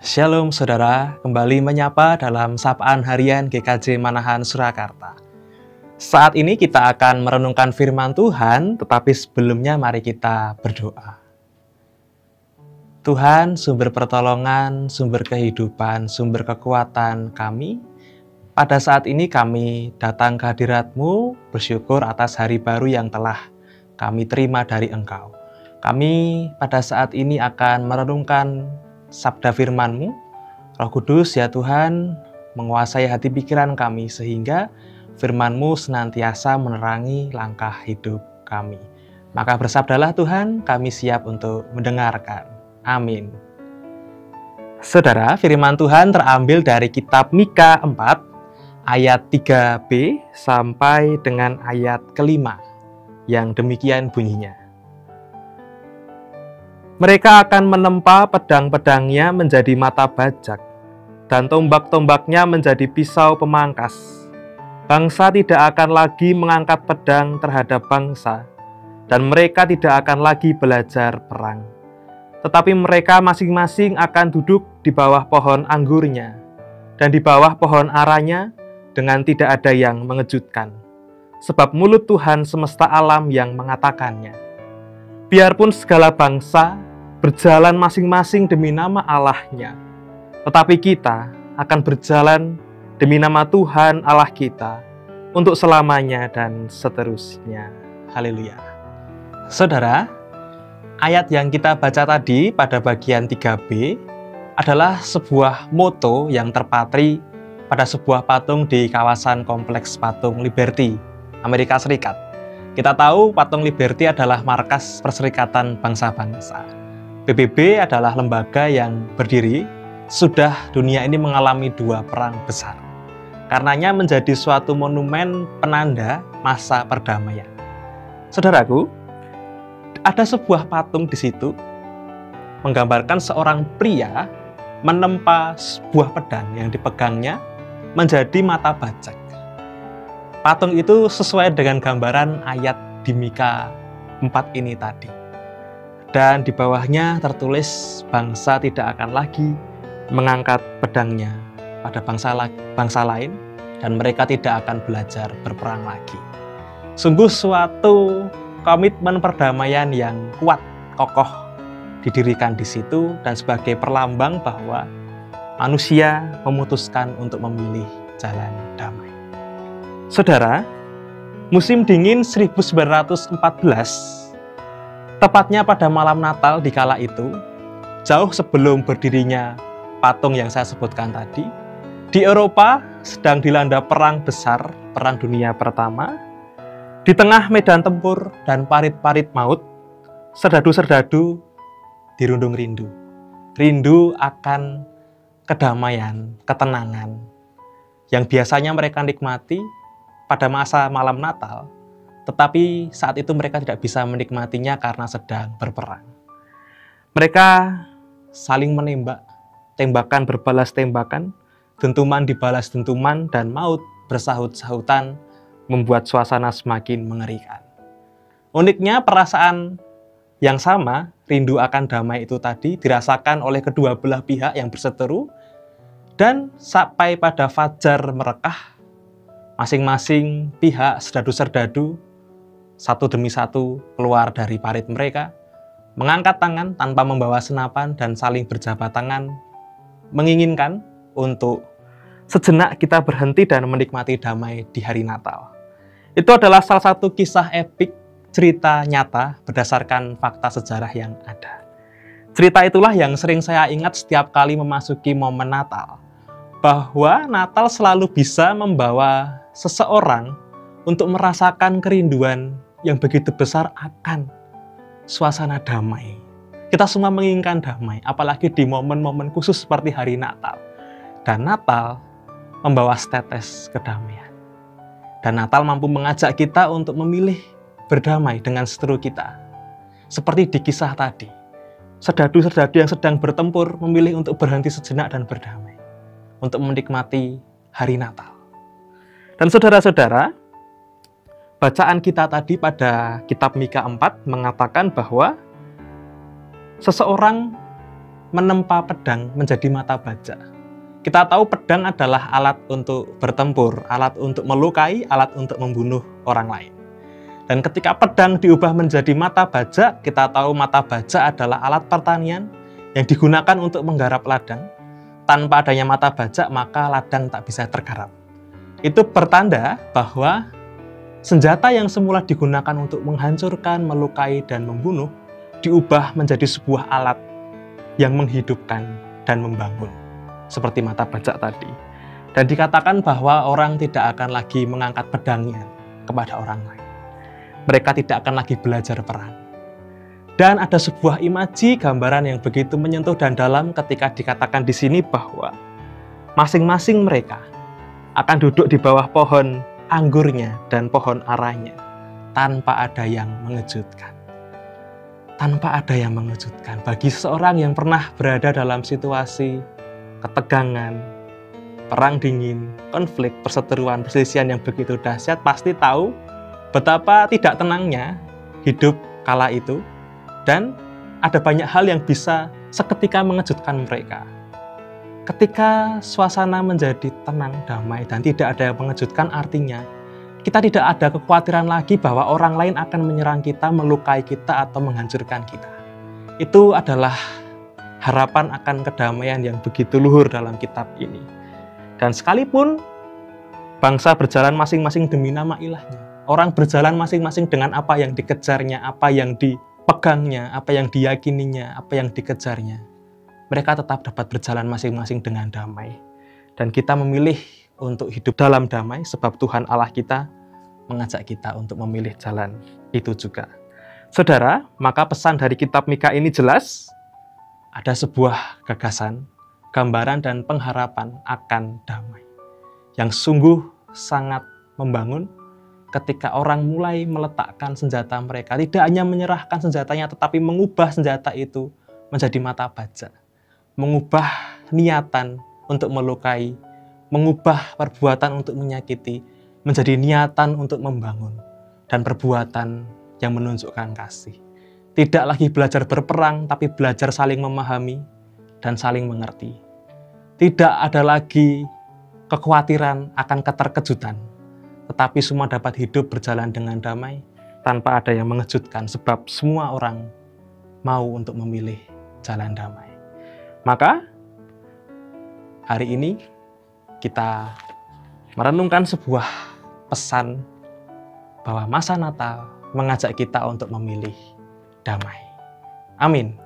Shalom saudara, kembali menyapa dalam Sapaan Harian GKJ Manahan Surakarta. Saat ini kita akan merenungkan firman Tuhan, tetapi sebelumnya mari kita berdoa. Tuhan, sumber pertolongan, sumber kehidupan, sumber kekuatan kami, pada saat ini kami datang ke hadirat-Mu, bersyukur atas hari baru yang telah kami terima dari Engkau. Kami pada saat ini akan merenungkan sabda firman-Mu. Roh Kudus ya Tuhan, menguasai hati pikiran kami sehingga firman-Mu senantiasa menerangi langkah hidup kami. Maka bersabdalah Tuhan, kami siap untuk mendengarkan. Amin. Saudara, firman Tuhan terambil dari kitab Mika 4 ayat 3b sampai dengan ayat kelima, yang demikian bunyinya. Mereka akan menempa pedang-pedangnya menjadi mata bajak, dan tombak-tombaknya menjadi pisau pemangkas. Bangsa tidak akan lagi mengangkat pedang terhadap bangsa, dan mereka tidak akan lagi belajar perang. Tetapi mereka masing-masing akan duduk di bawah pohon anggurnya, dan di bawah pohon aranya dengan tidak ada yang mengejutkan. Sebab mulut Tuhan semesta alam yang mengatakannya. Biarpun segala bangsa berjalan masing-masing demi nama Allahnya, tetapi kita akan berjalan demi nama Tuhan Allah kita untuk selamanya dan seterusnya. Haleluya. Saudara, ayat yang kita baca tadi pada bagian 3b adalah sebuah moto yang terpatri pada sebuah patung di kawasan kompleks patung Liberty, Amerika Serikat. Kita tahu patung Liberty adalah markas Perserikatan Bangsa-Bangsa. PBB adalah lembaga yang berdiri sudah dunia ini mengalami 2 perang besar. Karenanya menjadi suatu monumen penanda masa perdamaian. Saudaraku, ada sebuah patung di situ menggambarkan seorang pria menempa sebuah pedang yang dipegangnya menjadi mata bajak. Patung itu sesuai dengan gambaran ayat di Mika 4 ini tadi. Dan di bawahnya tertulis bangsa tidak akan lagi mengangkat pedangnya pada bangsa lain dan mereka tidak akan belajar berperang lagi. Sungguh suatu komitmen perdamaian yang kuat, kokoh didirikan di situ dan sebagai perlambang bahwa manusia memutuskan untuk memilih jalan damai. Saudara, musim dingin 1914, tepatnya pada malam Natal di kala itu, jauh sebelum berdirinya patung yang saya sebutkan tadi, di Eropa sedang dilanda perang besar, Perang Dunia Pertama. Di tengah medan tempur dan parit-parit maut, serdadu-serdadu dirundung rindu. Rindu akan kedamaian, ketenangan, yang biasanya mereka nikmati pada masa malam Natal, tetapi saat itu mereka tidak bisa menikmatinya karena sedang berperang. Mereka saling menembak, tembakan berbalas tembakan, dentuman dibalas dentuman, dan maut bersahut-sahutan membuat suasana semakin mengerikan. Uniknya perasaan yang sama, rindu akan damai itu tadi, dirasakan oleh kedua belah pihak yang berseteru, dan sampai pada fajar merekah, masing-masing pihak serdadu-serdadu satu demi satu keluar dari parit mereka, mengangkat tangan tanpa membawa senapan dan saling berjabat tangan, menginginkan untuk sejenak kita berhenti dan menikmati damai di hari Natal. Itu adalah salah satu kisah epik, cerita nyata berdasarkan fakta sejarah yang ada. Cerita itulah yang sering saya ingat setiap kali memasuki momen Natal, bahwa Natal selalu bisa membawa seseorang untuk merasakan kerinduan yang begitu besar akan suasana damai. Kita semua menginginkan damai, apalagi di momen-momen khusus seperti hari Natal. Dan Natal membawa setetes kedamaian. Dan Natal mampu mengajak kita untuk memilih berdamai dengan seteru kita. Seperti di kisah tadi, serdadu-serdadu yang sedang bertempur memilih untuk berhenti sejenak dan berdamai, untuk menikmati hari Natal. Dan saudara-saudara, bacaan kita tadi pada kitab Mika 4 mengatakan bahwa seseorang menempa pedang menjadi mata baja. Kita tahu pedang adalah alat untuk bertempur, alat untuk melukai, alat untuk membunuh orang lain. Dan ketika pedang diubah menjadi mata baja, kita tahu mata baja adalah alat pertanian yang digunakan untuk menggarap ladang. Tanpa adanya mata baja, maka ladang tak bisa tergarap. Itu pertanda bahwa senjata yang semula digunakan untuk menghancurkan, melukai, dan membunuh, diubah menjadi sebuah alat yang menghidupkan dan membangun. Seperti mata baja tadi. Dan dikatakan bahwa orang tidak akan lagi mengangkat pedangnya kepada orang lain. Mereka tidak akan lagi belajar perang. Dan ada sebuah imaji gambaran yang begitu menyentuh dan dalam ketika dikatakan di sini bahwa masing-masing mereka akan duduk di bawah pohon anggurnya dan pohon aranya tanpa ada yang mengejutkan. Tanpa ada yang mengejutkan. Bagi seseorang yang pernah berada dalam situasi ketegangan, perang dingin, konflik, perseteruan, perselisihan yang begitu dahsyat, pasti tahu betapa tidak tenangnya hidup kala itu, dan ada banyak hal yang bisa seketika mengejutkan mereka. Ketika suasana menjadi tenang, damai, dan tidak ada yang mengejutkan, artinya kita tidak ada kekhawatiran lagi bahwa orang lain akan menyerang kita, melukai kita, atau menghancurkan kita. Itu adalah harapan akan kedamaian yang begitu luhur dalam kitab ini. Dan sekalipun bangsa berjalan masing-masing demi nama ilahnya, orang berjalan masing-masing dengan apa yang dikejarnya, apa yang dipegangnya, apa yang diyakininya, apa yang dikejarnya. Mereka tetap dapat berjalan masing-masing dengan damai. Dan kita memilih untuk hidup dalam damai, sebab Tuhan Allah kita mengajak kita untuk memilih jalan itu juga. Saudara, maka pesan dari kitab Mika ini jelas, ada sebuah gagasan, gambaran dan pengharapan akan damai. Yang sungguh sangat membangun, ketika orang mulai meletakkan senjata mereka, tidak hanya menyerahkan senjatanya, tetapi mengubah senjata itu menjadi mata baja. Mengubah niatan untuk melukai, mengubah perbuatan untuk menyakiti, menjadi niatan untuk membangun, dan perbuatan yang menunjukkan kasih. Tidak lagi belajar berperang, tapi belajar saling memahami dan saling mengerti. Tidak ada lagi kekhawatiran akan keterkejutan, tetapi semua dapat hidup berjalan dengan damai, tanpa ada yang mengejutkan, sebab semua orang mau untuk memilih jalan damai. Maka, hari ini kita merenungkan sebuah pesan bahwa masa Natal mengajak kita untuk memilih damai. Amin.